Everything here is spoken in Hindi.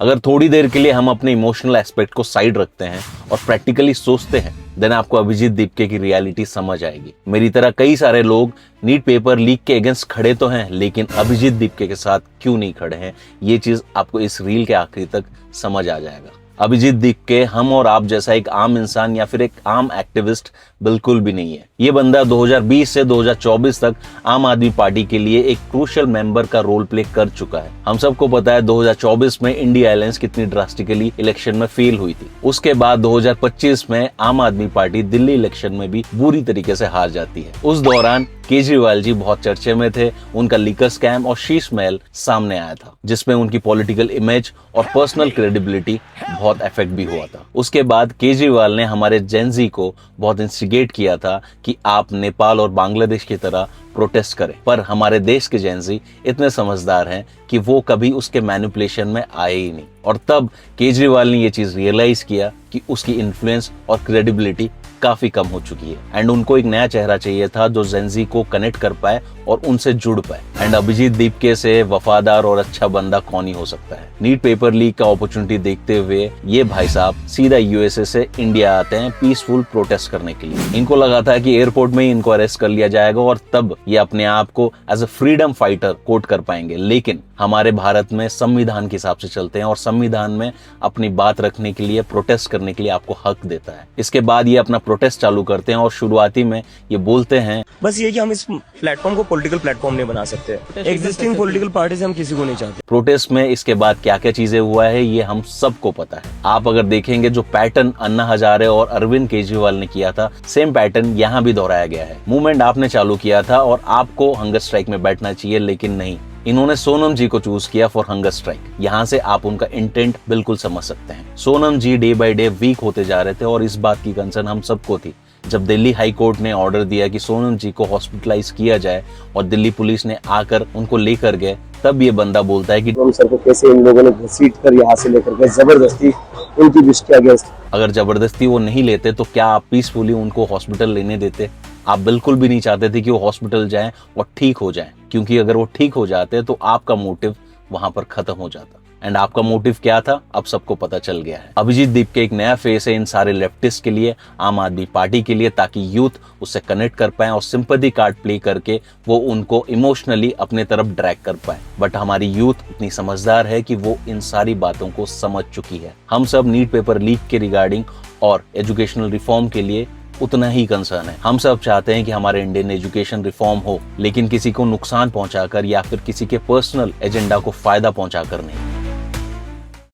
अगर थोड़ी देर के लिए हम अपने इमोशनल एस्पेक्ट को साइड रखते हैं और प्रैक्टिकली सोचते हैं, देन आपको अभिजीत दीपके की रियलिटी समझ आएगी। मेरी तरह कई सारे लोग नीट पेपर लीक के अगेंस्ट खड़े तो हैं, लेकिन अभिजीत दीपके के साथ क्यों नहीं खड़े हैं, ये चीज आपको इस रील के आखिरी तक समझ आ जाएगा। अभिजीत दीपके हम और आप जैसा एक आम इंसान या फिर एक आम एक्टिविस्ट बिल्कुल भी नहीं है। ये बंदा 2020 से 2024 तक आम आदमी पार्टी के लिए एक क्रूशियल मेंबर का रोल प्ले कर चुका है। हम सबको पता है 2024 में इंडिया अलायंस कितनी ड्रास्टिकली इलेक्शन में फेल हुई थी। उसके बाद 2025 में आम आदमी पार्टी दिल्ली इलेक्शन में भी बुरी तरीके से हार जाती है। उस दौरान केजरीवाल जी बहुत चर्चे में थे। उनका लीकर स्कैम और शीश महल सामने आया था, जिसमें उनकी पॉलिटिकल इमेज और पर्सनल क्रेडिबिलिटी बहुत इफेक्ट भी हुआ था। उसके बाद केजरीवाल ने हमारे जेनजी को बहुत इंस्टिगेट किया था कि आप नेपाल और बांग्लादेश की तरह प्रोटेस्ट करें, पर हमारे देश के जेनजी इतने समझदार हैं कि वो कभी उसके मैनिपुलेशन में आए ही नहीं। और तब केजरीवाल ने ये चीज रियलाइज किया कि उसकी इन्फ्लुएंस और क्रेडिबिलिटी काफी कम हो चुकी है एंड उनको एक नया चेहरा चाहिए था जो जेनजी को कनेक्ट कर पाए और उनसे जुड़ पाए। एंड अभिजीत दीपके से वफादार और अच्छा बंदा कौन ही हो सकता है। नीट पेपर लीक का अपॉर्चुनिटी देखते हुए ये भाई साहब सीधा यूएसए से इंडिया आते हैं पीसफुल प्रोटेस्ट करने के लिए। इनको लगा था कि एयरपोर्ट में ही इनको अरेस्ट कर लिया जाएगा और तब ये अपने आप को as a freedom fighter quote कर पाएंगे, लेकिन हमारे भारत में संविधान के हिसाब से चलते हैं और संविधान में अपनी बात रखने के लिए, प्रोटेस्ट करने के लिए आपको हक देता है। इसके बाद ये अपना प्रोटेस्ट चालू करते हैं और शुरुआती में ये बोलते हैं बस ये कि हम इस प्लेटफॉर्म को पॉलिटिकल प्लेटफॉर्म नहीं बना सकते। एग्जिस्टिंग पॉलिटिकल पार्टी से हम किसी को नहीं चाहते। प्रोटेस्ट में इसके बाद क्या क्या चीजें हुआ है ये हम सबको पता है। आप अगर देखेंगे जो पैटर्न अन्ना हजारे और अरविंद केजरीवाल ने किया था, सेम पैटर्न यहाँ भी दोहराया गया है। मूवमेंट आपने चालू किया था और आपको हंगर स्ट्राइक में बैठना चाहिए, लेकिन नहीं, इन्होंने सोनम जी को चूज किया फॉर हंगर स्ट्राइक। यहाँ से आप उनका इंटेंट बिल्कुल समझ सकते हैं। सोनम जी डे बाय डे वीक होते जा रहे थे और इस बात की कंसर्न हम सबको थी। जब दिल्ली हाई कोर्ट ने ऑर्डर दिया कि सोनम जी को हॉस्पिटलाइज किया जाए और दिल्ली पुलिस ने आकर उनको लेकर गए, तब ये बंदा बोलता है कि सर को कैसे इन लोगों ने घसीट कर यहाँ से लेकर गए, जबरदस्ती उनकी विश के अगेंस्ट। अगर जबरदस्ती वो नहीं लेते तो क्या आप पीसफुली उनको हॉस्पिटल लेने देते? आप बिल्कुल भी नहीं चाहते थे कि वो हॉस्पिटल जाएं और ठीक हो जाएं, क्योंकि अगर वो ठीक हो जाते तो आपका मोटिव वहां पर खत्म हो जाता। एंड आपका मोटिव क्या था अब सबको पता चल गया है। अभिजीत दीपके एक नया फेस है इन सारे लेफ्टिस्ट के लिए, आम आदमी पार्टी के लिए, ताकि यूथ उससे कनेक्ट कर पाए और सिंपैथी कार्ड प्ले करके वो उनको इमोशनली अपने तरफ ड्रैग कर पाए। बट हमारी यूथ इतनी समझदार है कि वो इन सारी बातों को समझ चुकी है। हम सब नीट पेपर लीक के रिगार्डिंग और एजुकेशनल रिफॉर्म के लिए उतना ही कंसर्न है। हम सब चाहते हैं कि हमारे इंडियन एजुकेशन रिफॉर्म हो, लेकिन किसी को नुकसान पहुंचाकर या फिर किसी के पर्सनल एजेंडा को फायदा पहुंचाकर नहीं।